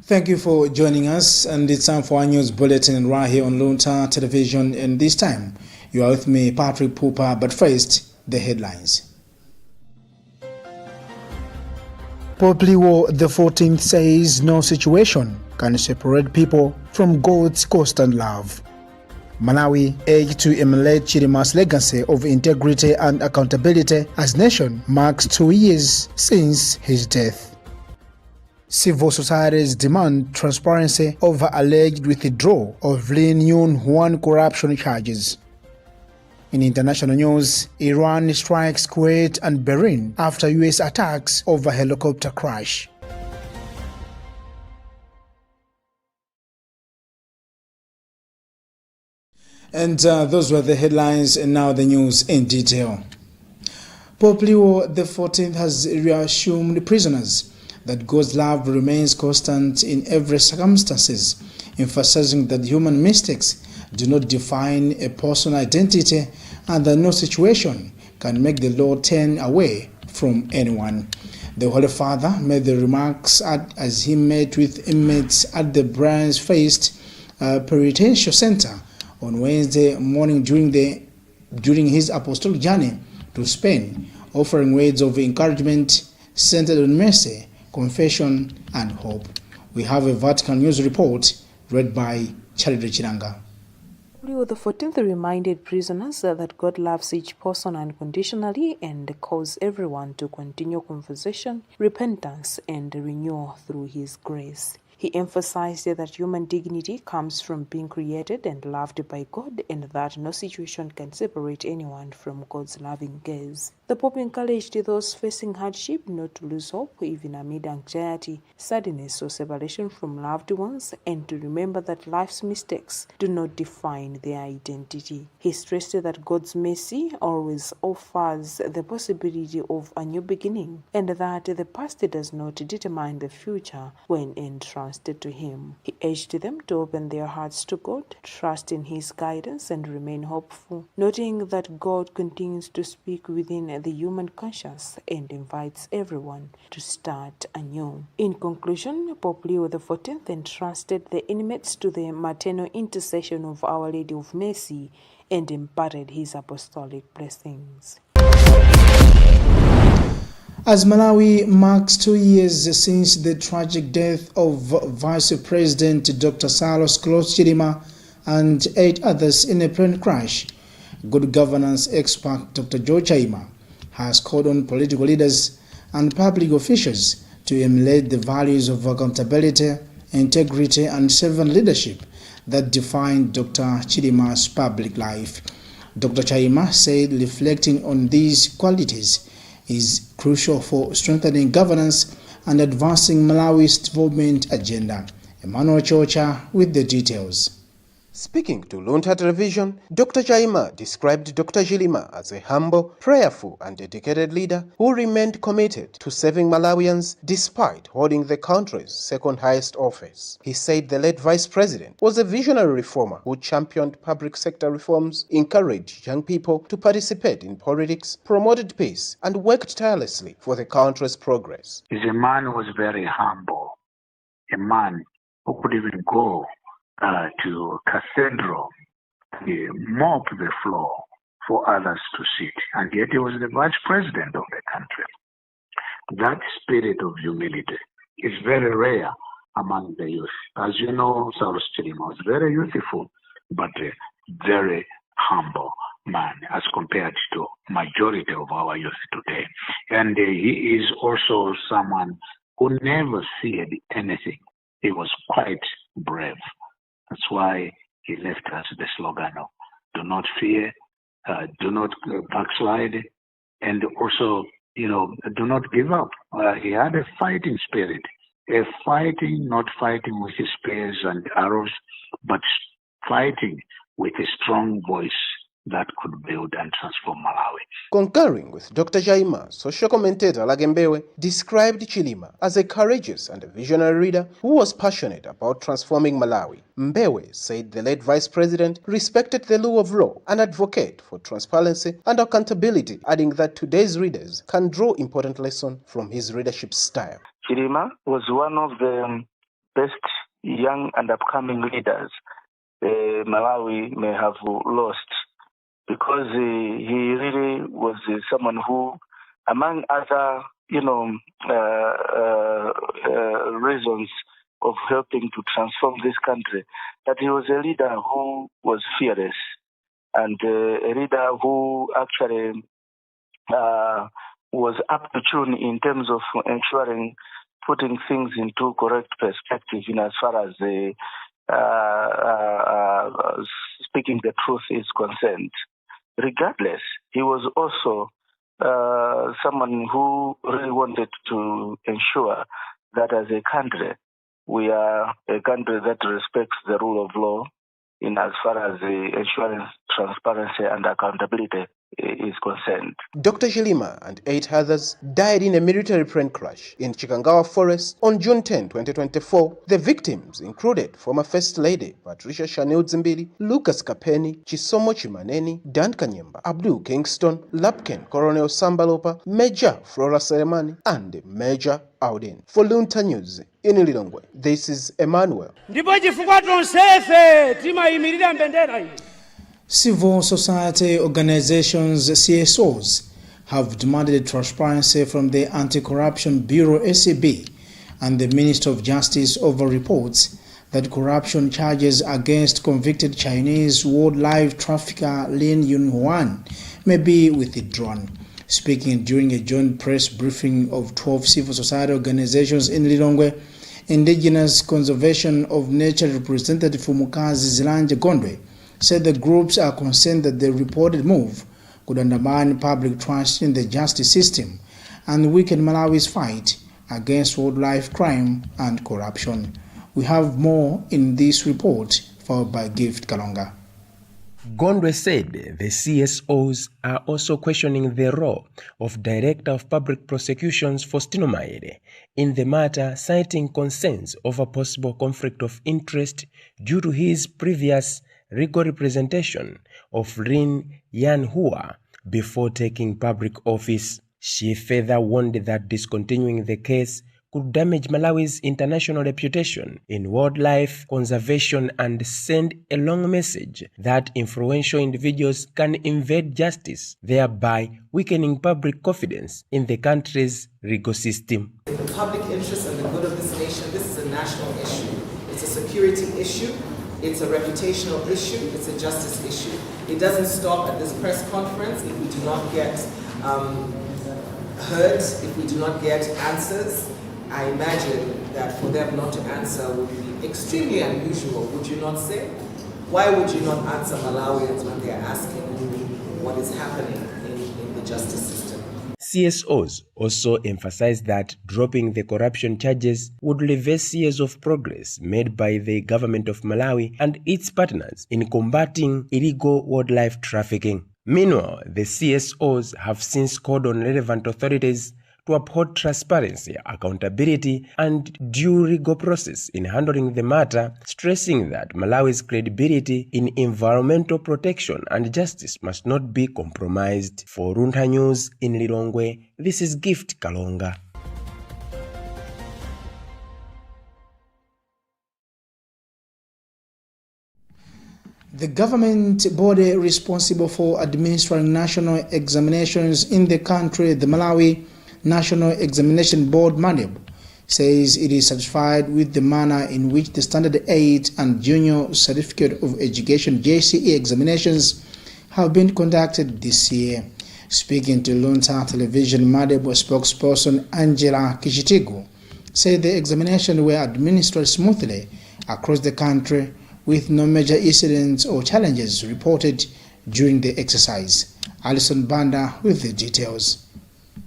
Thank you for joining us, and it's time for our news bulletin right here on Luntha television. And this time, you are with me, Patrick Pupa. But first, the headlines. Pope Leo XIV says no situation can separate people from God's constant love. Malawi urged to emulate Chilima's legacy of integrity and accountability as nation marks 2 years since his death. Civil societies demand transparency over alleged withdrawal of Lin Yun Huan corruption charges. In international news, Iran strikes Kuwait and Bahrain after U.S. attacks over helicopter crash. And those were the headlines, and now the news in detail. Pope Leo XIV has reassured prisoners that God's love remains constant in every circumstances, emphasizing that human mistakes do not define a person's identity and that no situation can make the Lord turn away from anyone. The Holy Father made the remarks as he met with inmates at the Brains-Faced Penitentiary Center on Wednesday morning during his apostolic journey to Spain, offering words of encouragement centered on mercy, confession, and hope. We have a Vatican News report read by Charity Chiranga. Leo XIV reminded prisoners that God loves each person unconditionally and calls everyone to continue conversion, repentance, and renewal through His grace. He emphasized that human dignity comes from being created and loved by God, and that no situation can separate anyone from God's loving gaze. The Pope encouraged those facing hardship not to lose hope, even amid anxiety, sadness, or separation from loved ones, and to remember that life's mistakes do not define their identity. He stressed that God's mercy always offers the possibility of a new beginning, and that the past does not determine the future when entrusted to Him. He urged them to open their hearts to God, trust in His guidance, and remain hopeful, noting that God continues to speak within the human conscience and invites everyone to start anew. In conclusion, Pope Leo XIV entrusted the inmates to the maternal intercession of Our Lady of Mercy and imparted his apostolic blessings. As Malawi marks 2 years since the tragic death of Vice President Dr. Carlos Chilima and 8 others in a plane crash, good governance expert Dr. Joe Chaima has called on political leaders and public officials to emulate the values of accountability, integrity, and servant leadership that defined Dr. Chilima's public life. Dr. Chaima said reflecting on these qualities is crucial for strengthening governance and advancing Malawi's development agenda. Emmanuel Chocha with the details. Speaking to Luntha television, Dr. Chaima described Dr. Chilima as a humble, prayerful, and dedicated leader who remained committed to serving Malawians despite holding the country's second highest office. He said the late vice president was a visionary reformer who championed public sector reforms, encouraged young people to participate in politics, promoted peace, and worked tirelessly for the country's progress. He's a man who was very humble, a man who could even go to cathedral, mop the floor for others to sit, and yet he was the vice president of the country. That spirit of humility is very rare among the youth. As you know, Carlos Chilima was very youthful, but a very humble man as compared to majority of our youth today. And he is also someone who never feared anything. He was quite brave. That's why he left us the slogan of do not fear, do not backslide, and also, do not give up. He had a fighting spirit, not fighting with his spears and arrows, but fighting with a strong voice that could build and transform Malawi. Concurring with Dr. Chaima, social commentator Lagembewe described Chilima as a courageous and a visionary leader who was passionate about transforming Malawi. Mbewe said the late vice president respected the rule of law and advocate for transparency and accountability, adding that today's readers can draw important lessons from his leadership style. Chilima was one of the best young and upcoming leaders Malawi may have lost, because he really was someone who, among other, reasons of helping to transform this country, that he was a leader who was fearless and a leader who actually was up to tune in terms of ensuring putting things into correct perspective in as far as speaking the truth is concerned. Regardless, he was also someone who really wanted to ensure that as a country, we are a country that respects the rule of law in as far as ensuring transparency and accountability is concerned. Dr. Chilima and 8 others died in a military plane crash in Chikangawa Forest on June 10, 2024. The victims included former First Lady Patricia Chanel Zimbili, Lucas Kapeni, Chisomo Chimaneni, Dan Kanyemba, Abdul Kingston, Lapken Colonel Sambalopa, Major Flora Seremani, and Major Auden. For Luntha News in Lilongwe, this is Emmanuel. Civil society organizations, CSOs, have demanded transparency from the Anti-Corruption Bureau (ACB) and the Minister of Justice over reports that corruption charges against convicted Chinese wildlife trafficker Lin Yunhuan may be withdrawn. Speaking during a joint press briefing of 12 civil society organizations in Lilongwe, Indigenous Conservation of Nature representative Fumukazi Zilanje Gondwe said the groups are concerned that the reported move could undermine public trust in the justice system and weaken Malawi's fight against wildlife crime and corruption. We have more in this report, followed by Gift Kalonga. Gondwe said the CSOs are also questioning the role of Director of Public Prosecutions Faustino Maere in the matter, citing concerns over possible conflict of interest due to his previous legal representation of Lin Yanhua before taking public office. She further warned that discontinuing the case could damage Malawi's international reputation in wildlife conservation and send a long message that influential individuals can invade justice, thereby weakening public confidence in the country's legal system. The public interest and the good of this nation, this is a national issue. It's a security issue. It's a reputational issue. It's a justice issue. It doesn't stop at this press conference if we do not get heard, if we do not get answers. I imagine that for them not to answer would be extremely unusual, would you not say? Why would you not answer Malawians when they are asking what is happening in the justice system? CSOs also emphasized that dropping the corruption charges would reverse years of progress made by the government of Malawi and its partners in combating illegal wildlife trafficking. Meanwhile, the CSOs have since called on relevant authorities to uphold transparency, accountability, and due legal process in handling the matter, stressing that Malawi's credibility in environmental protection and justice must not be compromised. For Luntha News in Lilongwe, this is Gift Kalonga. The government body responsible for administering national examinations in the country, the Malawi National Examination Board (MANEB), says it is satisfied with the manner in which the Standard 8 and Junior Certificate of Education (JCE) examinations have been conducted this year. Speaking to Luntha Television, MANEB spokesperson Angela Kishitigu said the examinations were administered smoothly across the country with no major incidents or challenges reported during the exercise. Alison Banda with the details.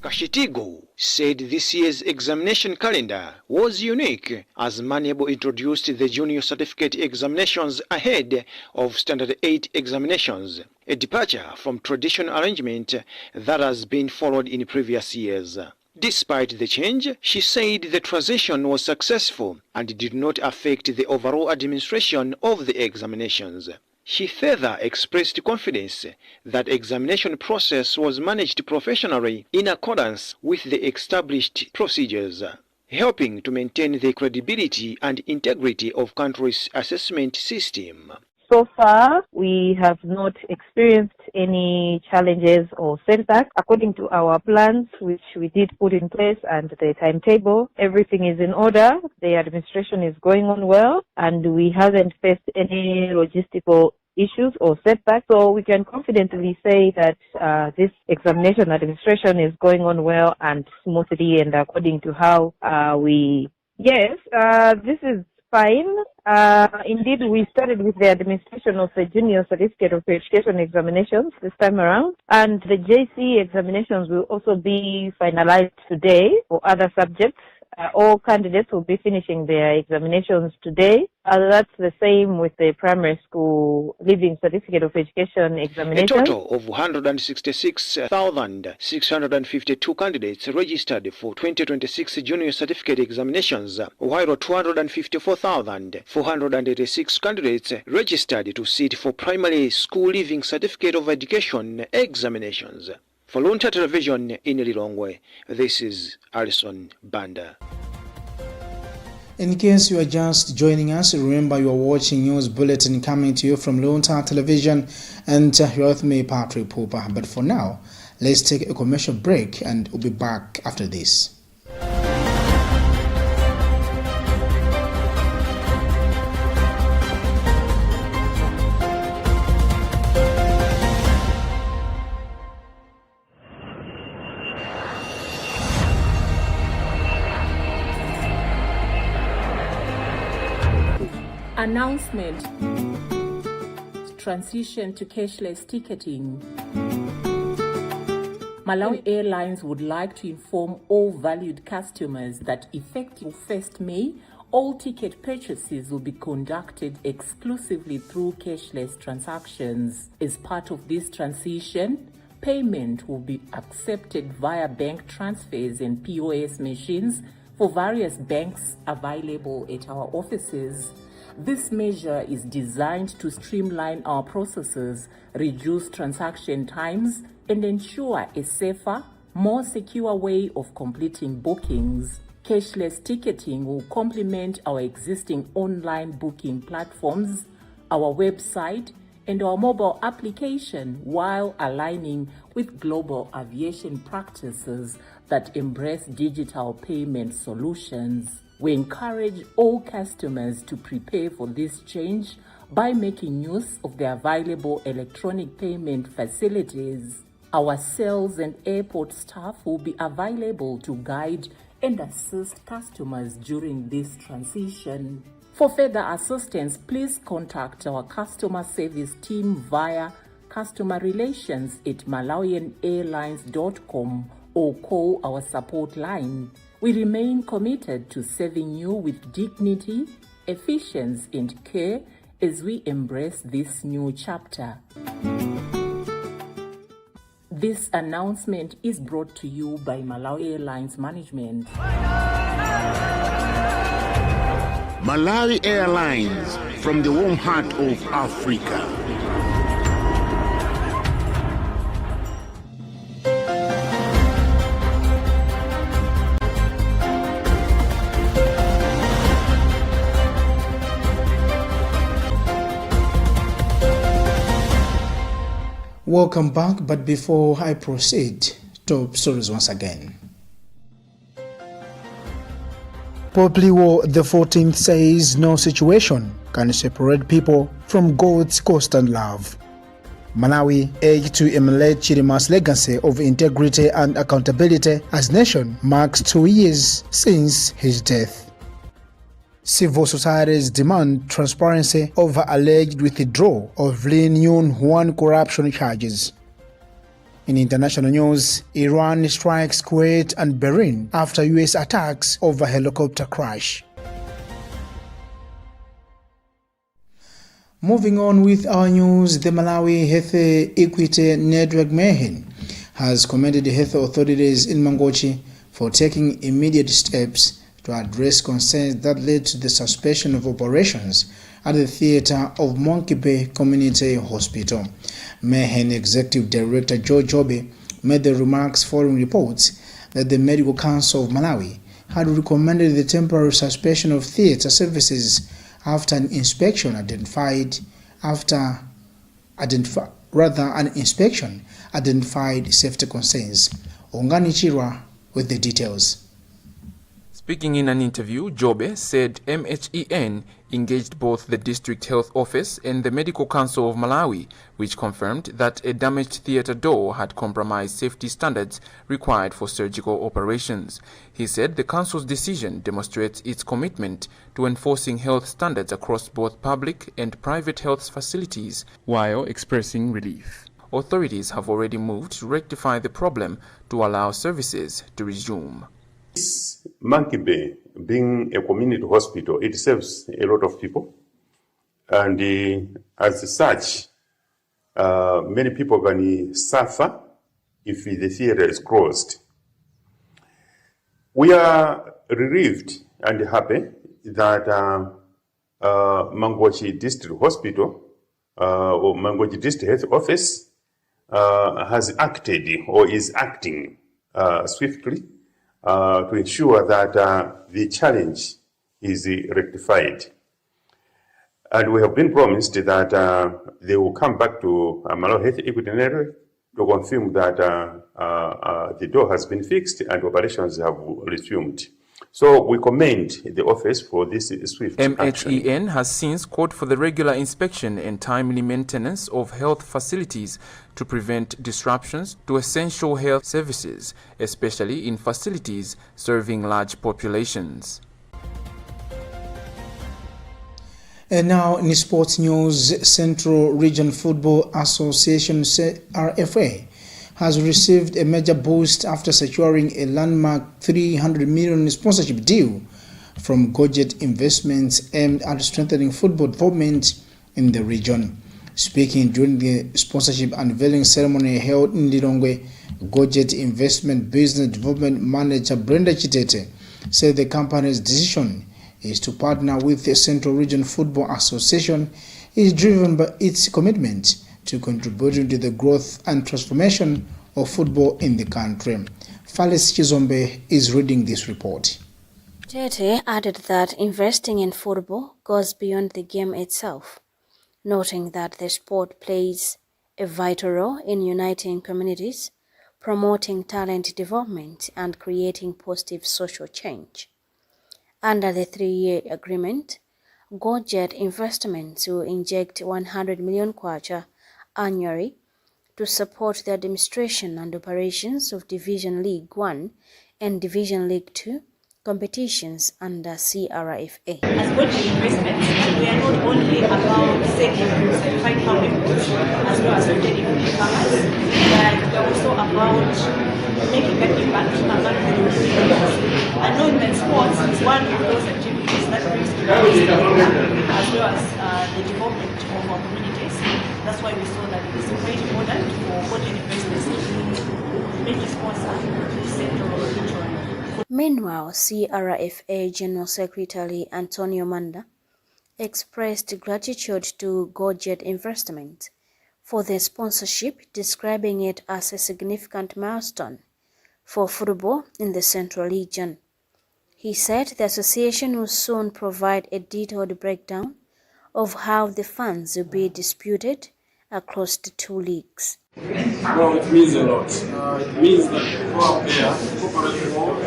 Kashitigo said this year's examination calendar was unique as Manebo introduced the junior certificate examinations ahead of Standard 8 examinations, a departure from traditional arrangement that has been followed in previous years. Despite the change, she said the transition was successful and did not affect the overall administration of the examinations. She further expressed confidence that the examination process was managed professionally in accordance with the established procedures. helping to maintain the credibility and integrity of country's assessment system. So far, we have not experienced any challenges or setbacks. According to our plans, which we did put in place, and the timetable, everything is in order. The administration is going on well, and we haven't faced any logistical issues or setbacks. So we can confidently say that this examination administration is going on well and smoothly and according to how this is fine. Indeed, we started with the administration of the Junior Certificate of Education examinations this time around, and the JC examinations will also be finalized today for other subjects. All candidates will be finishing their examinations today. That's the same with the primary school Living Certificate of Education examination. A total of 166,652 candidates registered for 2026 Junior Certificate examinations, while 254,486 candidates registered to sit for primary school Living Certificate of Education examinations. For Luntha Television in Lilongwe, this is Alison Banda. In case you are just joining us, remember you are watching News Bulletin coming to you from Luntha Television, and you're with me, Patrick Pooper. But for now, let's take a commercial break and we'll be back after this. Announcement: transition to cashless ticketing. Malawi Airlines would like to inform all valued customers that effective 1st May, all ticket purchases will be conducted exclusively through cashless transactions. As part of this transition, payment will be accepted via bank transfers and POS machines for various banks available at our offices. This measure is designed to streamline our processes, reduce transaction times, and ensure a safer, more secure way of completing bookings. Cashless ticketing will complement our existing online booking platforms, our website, and our mobile application, while aligning with global aviation practices that embrace digital payment solutions. We encourage all customers to prepare for this change by making use of the available electronic payment facilities. Our sales and airport staff will be available to guide and assist customers during this transition. For further assistance, please contact our customer service team via customerrelations@malawianairlines.com or call our support line. We remain committed to serving you with dignity, efficiency, and care as we embrace this new chapter. This announcement is brought to you by Malawi Airlines Management. Malawi Airlines, from the warm heart of Africa. Welcome back, but before I proceed, top stories once again. Pope Leo XIV says no situation can separate people from God's constant love. Malawi urged to emulate Chirima's legacy of integrity and accountability as nation marks 2 years since his death. Civil societies demand transparency over alleged withdrawal of Lin Yun Huan corruption charges. In international news, Iran strikes Kuwait and Bahrain after US attacks over helicopter crash. Moving on with our news, the Malawi Health Equity Network MEHEN has commended the health authorities in Mangochi for taking immediate steps to address concerns that led to the suspension of operations at the theater of Monkey Bay Community Hospital. MEHEN Executive Director George Obe made the remarks following reports that the Medical Council of Malawi had recommended the temporary suspension of theatre services after an inspection identified safety concerns. Onganichirwa with the details. Speaking in an interview, Jobe said MHEN engaged both the District Health Office and the Medical Council of Malawi, which confirmed that a damaged theatre door had compromised safety standards required for surgical operations. He said the council's decision demonstrates its commitment to enforcing health standards across both public and private health facilities, while expressing relief. Authorities have already moved to rectify the problem to allow services to resume. Monkey Bay, being a community hospital, it serves a lot of people, and as such, many people can suffer if the theater is closed. We are relieved and happy that Mangochi District Hospital or Mangochi District Health Office has acted or is acting swiftly to ensure that the challenge is rectified. And we have been promised that they will come back to Malawi Health Equity Network to confirm that the door has been fixed and operations have resumed. So we commend the office for this swift action. MHEN has since called for the regular inspection and timely maintenance of health facilities to prevent disruptions to essential health services, especially in facilities serving large populations. And now in sports news, Central Region Football Association RFA has received a major boost after securing a landmark 300 million sponsorship deal from Gojet Investments aimed at strengthening football development in the region. Speaking during the sponsorship unveiling ceremony held in Lilongwe, Gojet Investment Business Development Manager Brenda Chitete said the company's decision is to partner with the Central Region Football Association is driven by its commitment to contributing to the growth and transformation of football in the country. Fales Chizombe is reading this report. Tete added that investing in football goes beyond the game itself, noting that the sport plays a vital role in uniting communities, promoting talent development, and creating positive social change. Under the 3-year agreement, Gojet Investments will inject 100 million kwacha annually to support the administration and operations of Division League 1 and Division League 2 competitions under CRFA. As Gojet Investments, we are not only about selling certified public goods as well as retaining farmers, but we are also about making an impact among the communities. And knowing that sports is one of those activities that brings together as well as the development of our communities. That's why we saw that it is very important for Gojet Investments to make a sponsor to Central Region. Meanwhile, CRFA General Secretary Antonio Manda expressed gratitude to Gojet Investment for their sponsorship, describing it as a significant milestone for football in the Central Region. He said the association will soon provide a detailed breakdown of how the funds will be distributed across the two leagues. Well, it means a lot. It means that for our players, corporate world,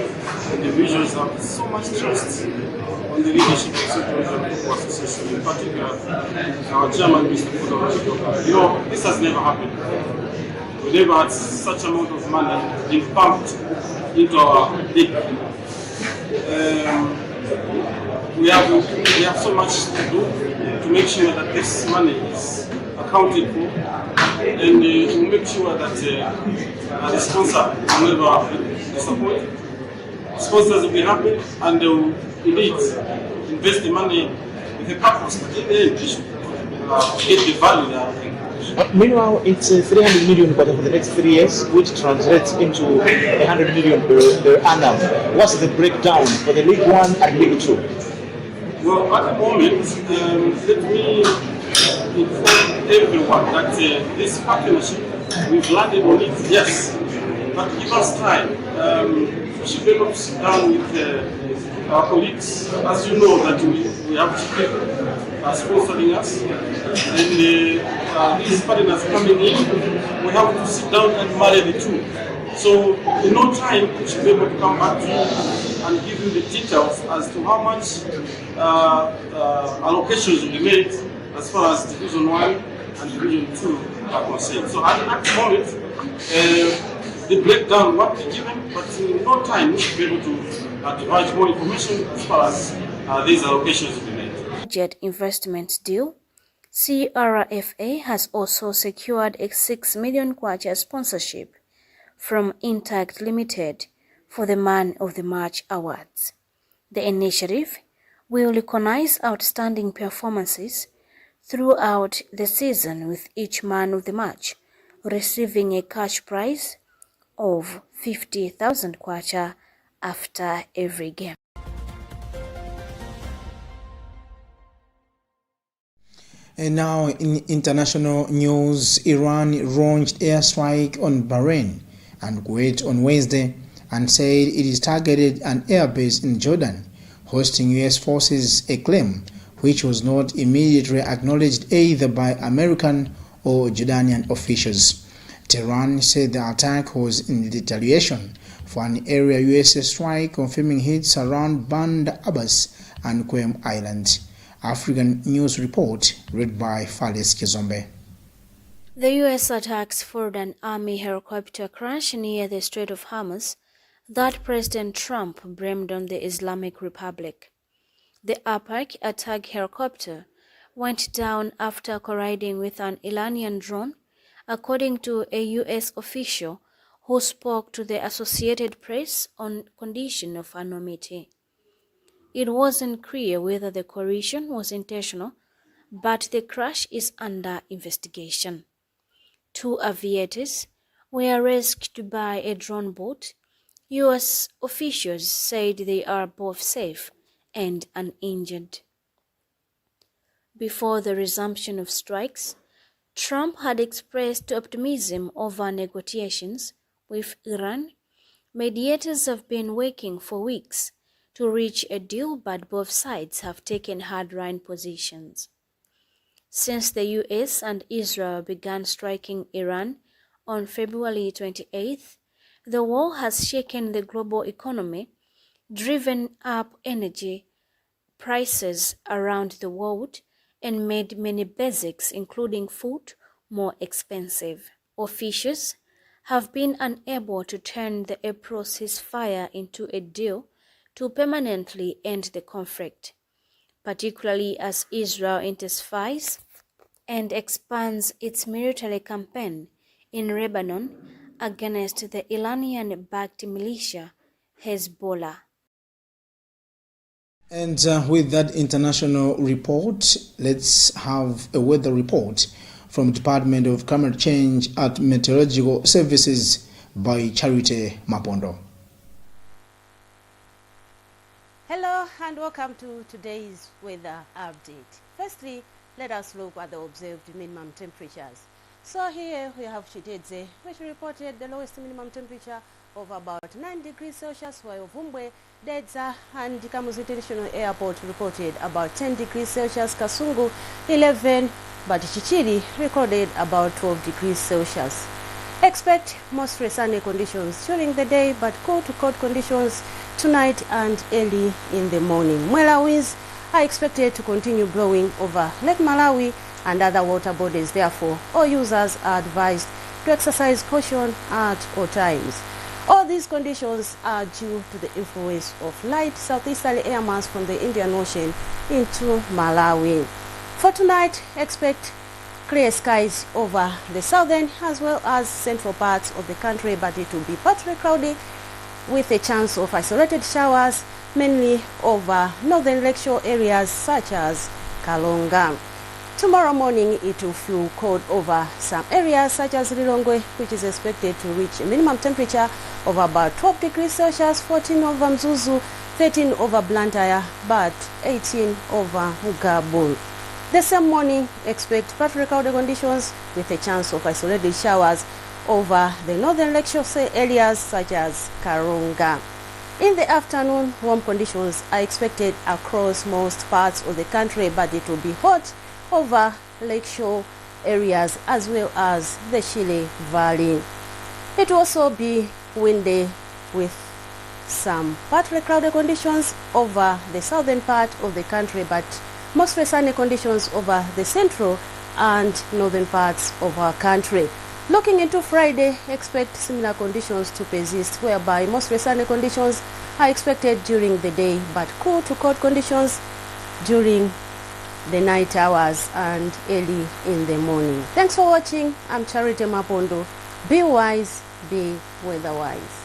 individuals have so much trust on the leadership of Central Regional Football Association, in particular our chairman, Mr. Kudo. You know, this has never happened. We never had such amount of money being pumped into our league. We have so much to do to make sure that this money is accounted for, and to make sure that the sponsor will never disappoint. Sponsors will be happy and they will indeed invest the money with a purpose that in the end they should get the value they are looking for. Meanwhile, it's 300 million for the next 3 years, which translates into 100 million per annum. What's the breakdown for the League 1 and League 2? Well, at the moment, let me inform everyone that this partnership, we've landed on it, yes, but give us time. we should be able to sit down with our colleagues. As you know, that we have chicken sponsoring us, and these partners coming in, we have to sit down and marry the two. So in no time, we should be able to come back to you and give you the details as to how much allocations will be made as far as Division 1 and Division 2 are concerned. So at that moment, the breakdown what we given, but in no time we should be able to provide more information as far as these allocations will be made. Budget investment deal, CRFA has also secured a 6 million kwacha sponsorship from Intact Limited for the Man of the Match Awards. The initiative will recognize outstanding performances throughout the season, with each man of the match receiving a cash prize of 50,000 kwacha after every game. And now in international news, Iran launched airstrike on Bahrain and Kuwait on Wednesday and said it is targeted an airbase in Jordan, hosting U.S. forces, a claim which was not immediately acknowledged either by American or Jordanian officials. Tehran said the attack was in retaliation for an area U.S. strike, confirming hits around Band Abbas and Qem Island. African News Report, read by Fales Kizombe. The U.S. attacks followed an army helicopter crash near the Strait of Hormuz that President Trump blamed on the Islamic Republic. The Apache attack helicopter went down after colliding with an Iranian drone, according to a U.S. official who spoke to the Associated Press on condition of anonymity. It wasn't clear whether the collision was intentional, but the crash is under investigation. 2 aviators were rescued by a drone boat. U.S. officials said they are both safe and uninjured. Before the resumption of strikes, Trump had expressed optimism over negotiations with Iran. Mediators have been working for weeks to reach a deal, but both sides have taken hard-line positions. Since the U.S. and Israel began striking Iran on February 28th, the war has shaken the global economy, driven up energy prices around the world, and made many basics, including food, more expensive. Officials have been unable to turn the April ceasefire into a deal to permanently end the conflict, particularly as Israel intensifies and expands its military campaign in Lebanon against the Iranian-backed militia Hezbollah. And with that international report, let's have a weather report from Department of Climate Change at Meteorological Services by Charity Mapondo. Hello and welcome to today's weather update. Firstly, let us look at the observed minimum temperatures. So here we have Chitedze, which reported the lowest minimum temperature of about 9 degrees Celsius, while Vumbwe, Dedza and Kamuzu International Airport reported about 10 degrees Celsius, Kasungu 11, but Chichiri recorded about 12 degrees Celsius. Expect mostly sunny conditions during the day, but cool to cold conditions tonight and early in the morning. Mwela winds are expected to continue blowing over Lake Malawi and other water bodies. Therefore, all users are advised to exercise caution at all times. All these conditions are due to the influence of light southeasterly air mass from the Indian Ocean into Malawi. For tonight, expect clear skies over the southern as well as central parts of the country, but it will be partly cloudy with a chance of isolated showers, mainly over northern lakeshore areas such as Kalonga. Tomorrow morning, it will feel cold over some areas such as Lilongwe, which is expected to reach a minimum temperature of about 12 degrees Celsius, 14 over Mzuzu, 13 over Blantyre, but 18 over Gabon. The same morning, expect partly cloudy conditions with a chance of isolated showers over the northern lakeshore areas such as Karunga. In the afternoon, warm conditions are expected across most parts of the country, but it will be hot over lakeshore areas as well as the Chile Valley. It will also be windy with some partly cloudy conditions over the southern part of the country, but mostly sunny conditions over the central and northern parts of our country. Looking into Friday, expect similar conditions to persist, whereby mostly sunny conditions are expected during the day, but cool to cold conditions during the night hours and early in the morning. Thanks for watching. I'm Charity Mapondo. Be wise, be weather-wise.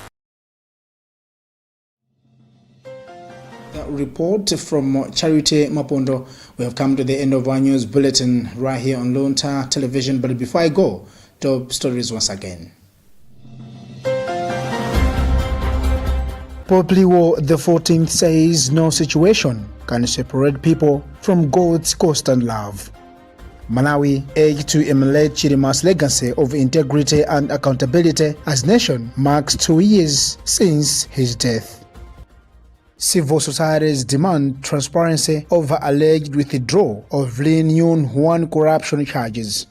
Report from Charity Mapondo. We have come to the end of our news bulletin right here on Luntha Television. But before I go, top stories once again. Pope Leo XIV says no situation can separate people from God's constant love. Malawi urged to emulate Chilima's legacy of integrity and accountability as nation marks 2 years since his death. Civil societies demand transparency over alleged withdrawal of Lin Yun-Hwan corruption charges.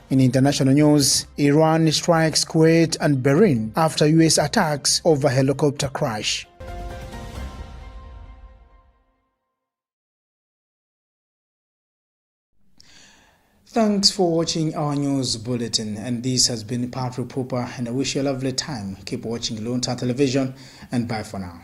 In international news, Iran strikes Kuwait and Bahrain after US attacks over helicopter crash. Thanks for watching our news bulletin, and this has been Patrick Pooper, and I wish you a lovely time. Keep watching Luntha Television, and bye for now.